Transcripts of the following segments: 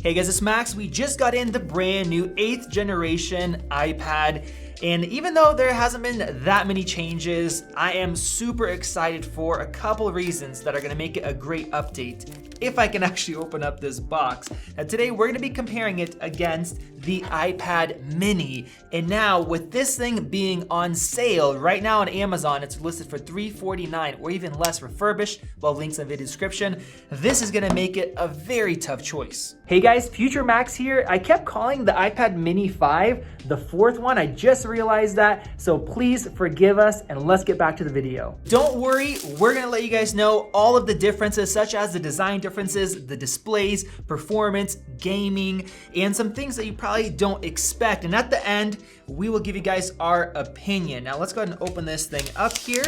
Hey guys, it's Max. We just got in the brand new 8th generation iPad. And even though there hasn't been that many changes, I am super excited for a couple of reasons that are gonna make it a great update. If I can actually open up this box. Now today we're gonna be comparing it against the iPad mini. And now with this thing being on sale right now on Amazon, it's listed for $349 or even less refurbished. Well, links in the video description. This is gonna make it a very tough choice. Hey guys, Future Max here. I kept calling the iPad mini 5 the 4th one. I just realized that, so please forgive us and let's get back to the video. Don't worry, we're gonna let you guys know all of the differences, such as the design differences, the displays, performance, gaming, and some things that you probably don't expect. And at the end, we will give you guys our opinion. Now let's go ahead and open this thing up here.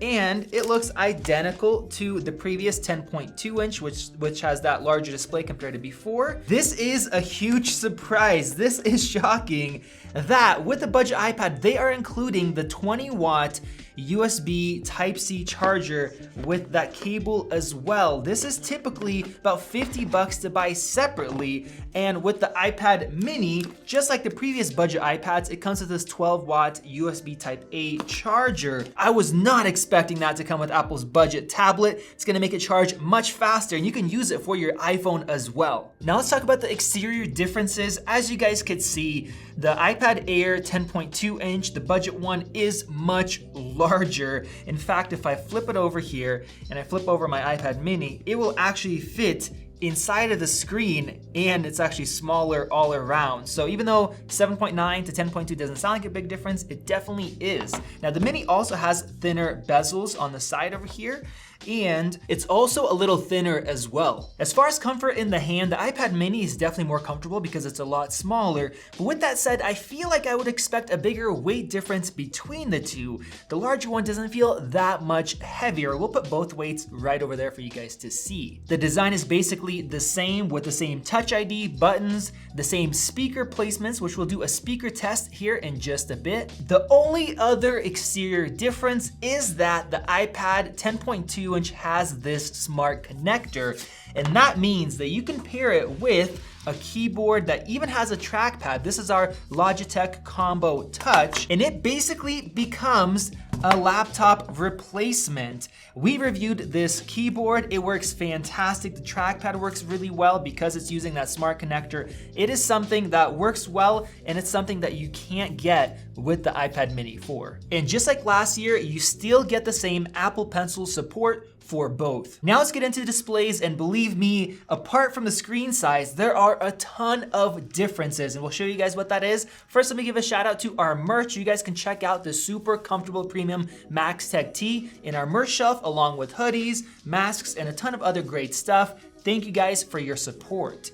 And it looks identical to the previous 10.2 inch, which has that larger display compared to before. This is a huge surprise. This is shocking that with the budget iPad, they are including the 20-watt USB Type-C charger with that cable as well. This is typically about $50 to buy separately. And with the iPad mini, just like the previous budget iPads, it comes with this 12-watt USB Type-A charger. I was not expecting that to come with Apple's budget tablet. It's gonna make it charge much faster and you can use it for your iPhone as well. Now let's talk about the exterior differences. As you guys could see, the iPad Air 10.2 inch, the budget one, is much larger. In fact, if I flip it over here and I flip over my iPad mini, it will actually fit inside of the screen and it's actually smaller all around. So even though 7.9 to 10.2 doesn't sound like a big difference, it definitely is. Now the mini also has thinner bezels on the side over here, and it's also a little thinner as well. As far as comfort in the hand, the iPad mini is definitely more comfortable because it's a lot smaller. But with that said, I feel like I would expect a bigger weight difference between the two. The larger one doesn't feel that much heavier. We'll put both weights right over there for you guys to see. The design is basically the same with the same Touch ID buttons, the same speaker placements, which we'll do a speaker test here in just a bit. The only other exterior difference is that the iPad 10.2 inch has this smart connector, and that means that you can pair it with a keyboard that even has a trackpad. This is our Logitech Combo Touch, and it basically becomes a laptop replacement. We reviewed this keyboard. It works fantastic. The trackpad works really well because it's using that smart connector. It is something that works well, and it's something that you can't get with the iPad mini 4. And just like last year, you still get the same Apple Pencil support for both. Now let's get into the displays, and believe me, apart from the screen size, there are a ton of differences, and we'll show you guys what that is. First, let me give a shout out to our merch. You guys can check out the super comfortable premium Max Tech tee in our merch shelf, along with hoodies, masks, and a ton of other great stuff. Thank you guys for your support.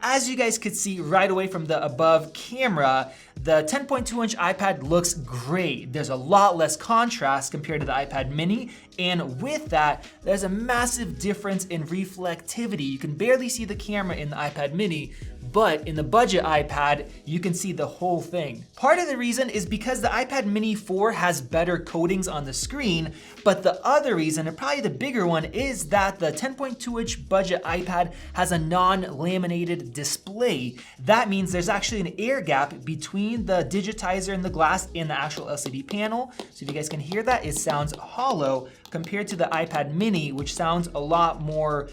As you guys could see right away from the above camera, the 10.2 inch iPad looks great. There's a lot less contrast compared to the iPad mini, and with that, there's a massive difference in reflectivity. You can barely see the camera in the iPad mini, but in the budget iPad, you can see the whole thing. Part of the reason is because the iPad mini 4 has better coatings on the screen, but the other reason, and probably the bigger one, is that the 10.2 inch budget iPad has a non-laminated display. That means there's actually an air gap between the digitizer and the glass in the actual LCD panel. So if you guys can hear that, it sounds hollow compared to the iPad mini, which sounds a lot more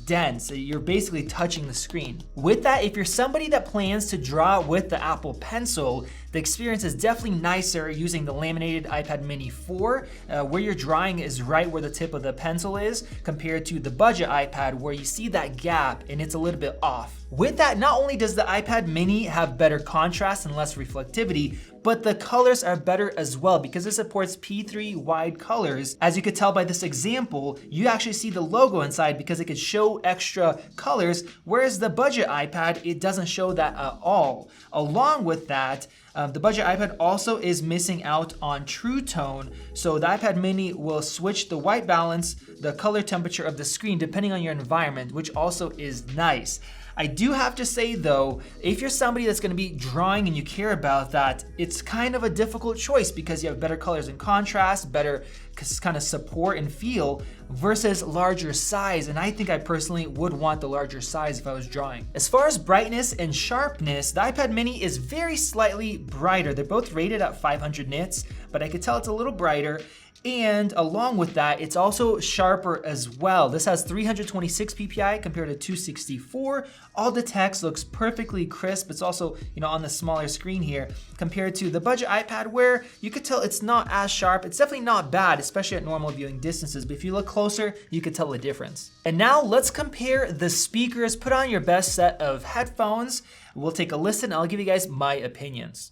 dense. So you're basically touching the screen. With that, if you're somebody that plans to draw with the Apple Pencil, the experience is definitely nicer using the laminated iPad mini 4, where your drawing is right where the tip of the pencil is, compared to the budget iPad where you see that gap and it's a little bit off. With that, not only does the iPad mini have better contrast and less reflectivity, but the colors are better as well because it supports P3 wide colors. As you could tell by this example, you actually see the logo inside because it could show extra colors, whereas the budget iPad, it doesn't show that at all. Along with that, the budget iPad also is missing out on True Tone, so the iPad mini will switch the white balance, the color temperature of the screen depending on your environment, which also is nice. I do have to say though, if you're somebody that's gonna be drawing and you care about that, it's kind of a difficult choice because you have better colors and contrast, better kind of support and feel versus larger size. And I think I personally would want the larger size if I was drawing. As far as brightness and sharpness, the iPad mini is very slightly brighter. They're both rated at 500 nits, but I could tell it's a little brighter. And along with that, it's also sharper as well. This has 326 ppi compared to 264. All the text looks perfectly crisp. It's also, on the smaller screen here compared to the budget iPad where you could tell it's not as sharp. It's definitely not bad, especially at normal viewing distances. But if you look closer, you could tell the difference. And now let's compare the speakers. Put on your best set of headphones. We'll take a listen. I'll give you guys my opinions.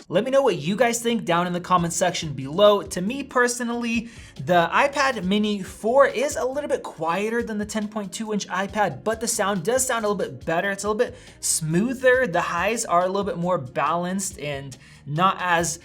Let me know what you guys think down in the comment section below. To me personally, the iPad mini 4 is a little bit quieter than the 10.2-inch iPad, but the sound does sound a little bit better. It's a little bit smoother. The highs are a little bit more balanced and not as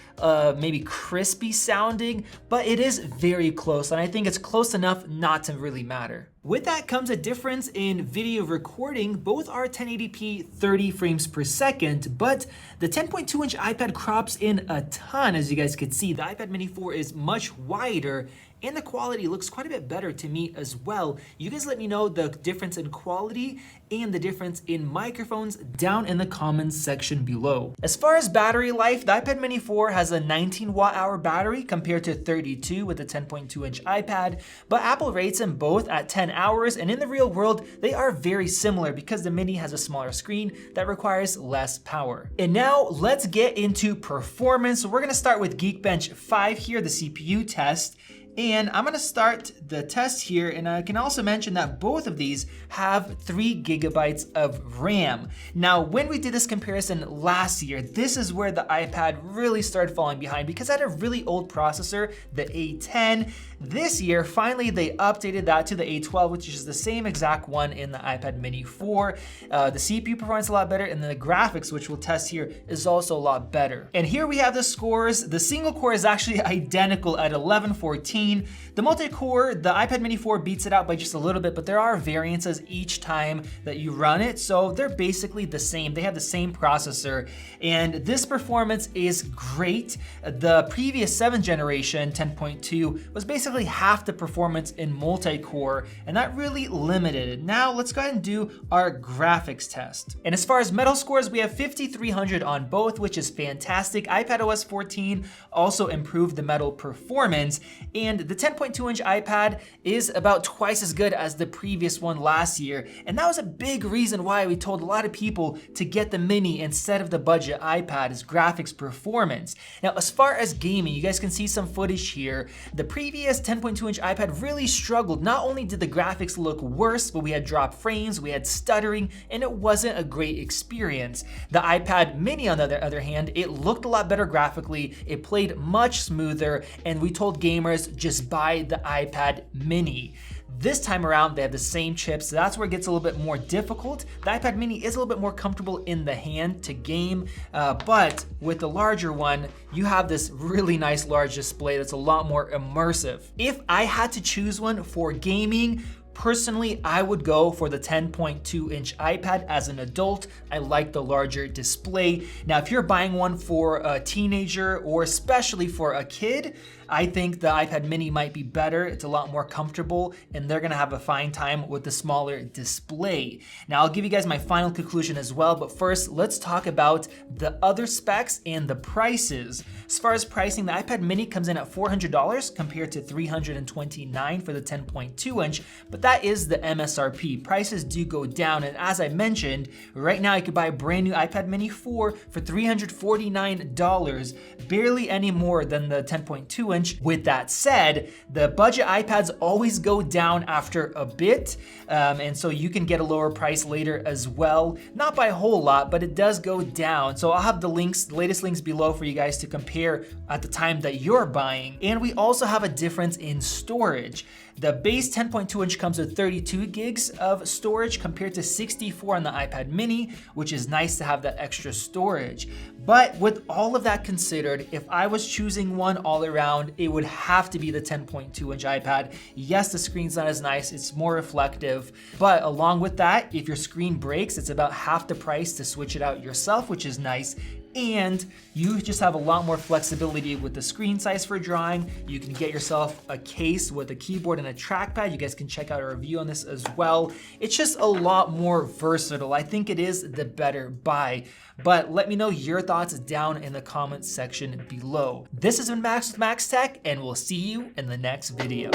maybe crispy sounding, but it is very close, and I think it's close enough not to really matter. With that comes a difference in video recording. Both are 1080p 30 frames per second, but the 10.2-inch iPad crops in a ton, as you guys could see. The iPad mini 4 is much wider, and the quality looks quite a bit better to me as well. You guys let me know the difference in quality and the difference in microphones down in the comments section below. As far as battery life, the iPad mini 4 has a 19 watt-hour battery compared to 32 with the 10.2-inch iPad, but Apple rates them both at 10 hours, and in the real world, they are very similar because the mini has a smaller screen that requires less power. And now let's get into performance. So we're gonna start with Geekbench 5 here, the CPU test. And I'm gonna start the test here, and I can also mention that both of these have 3 GB of RAM. Now, when we did this comparison last year, this is where the iPad really started falling behind because it had a really old processor, the A10. This year, finally, they updated that to the A12, which is the same exact one in the iPad mini 4. The CPU performance a lot better, and then the graphics, which we'll test here, is also a lot better. And here we have the scores. The single core is actually identical at 1114. The multi-core, the iPad mini 4 beats it out by just a little bit, but there are variances each time that you run it, so they're basically the same. They have the same processor, and this performance is great. The previous 7th generation, 10.2, was basically half the performance in multi-core, and that really limited it. Now let's go ahead and do our graphics test. And as far as metal scores, we have 5300 on both, which is fantastic. iPadOS 14 also improved the metal performance, and the 10.2-inch iPad is about twice as good as the previous one last year, and that was a big reason why we told a lot of people to get the mini instead of the budget iPad, is graphics performance. Now, as far as gaming, you guys can see some footage here. The previous 10.2-inch iPad really struggled. Not only did the graphics look worse, but we had drop frames, we had stuttering, and it wasn't a great experience. The iPad mini, on the other hand, it looked a lot better graphically, it played much smoother, and we told gamers just buy the iPad mini. This time around, they have the same chips, so that's where it gets a little bit more difficult. The iPad mini is a little bit more comfortable in the hand to game, but with the larger one, you have this really nice large display that's a lot more immersive. If I had to choose one for gaming, personally, I would go for the 10.2-inch iPad as an adult. I like the larger display. Now, if you're buying one for a teenager or especially for a kid, I think the iPad mini might be better. It's a lot more comfortable, and they're gonna have a fine time with the smaller display. Now, I'll give you guys my final conclusion as well, but first, let's talk about the other specs and the prices. As far as pricing, the iPad mini comes in at $400 compared to $329 for the 10.2-inch, but that is the MSRP. Prices do go down, and as I mentioned, right now you could buy a brand new iPad mini 4 for $349, barely any more than the 10.2-inch. With that said, the budget iPads always go down after a bit, and so you can get a lower price later as well. Not by a whole lot, but it does go down. So I'll have the links, the latest links below for you guys to compare at the time that you're buying. And we also have a difference in storage. The base 10.2 inch comes with 32 gigs of storage compared to 64 on the iPad mini, which is nice to have that extra storage. But with all of that considered, if I was choosing one all around, it would have to be the 10.2 inch iPad. Yes, the screen's not as nice, it's more reflective, but along with that, if your screen breaks, it's about half the price to switch it out yourself, which is nice. And you just have a lot more flexibility with the screen size for drawing. You can get yourself a case with a keyboard and a trackpad. You guys can check out our review on this as well. It's just a lot more versatile. I think it is the better buy. But let me know your thoughts down in the comments section below. This has been Max with Max Tech, and we'll see you in the next video.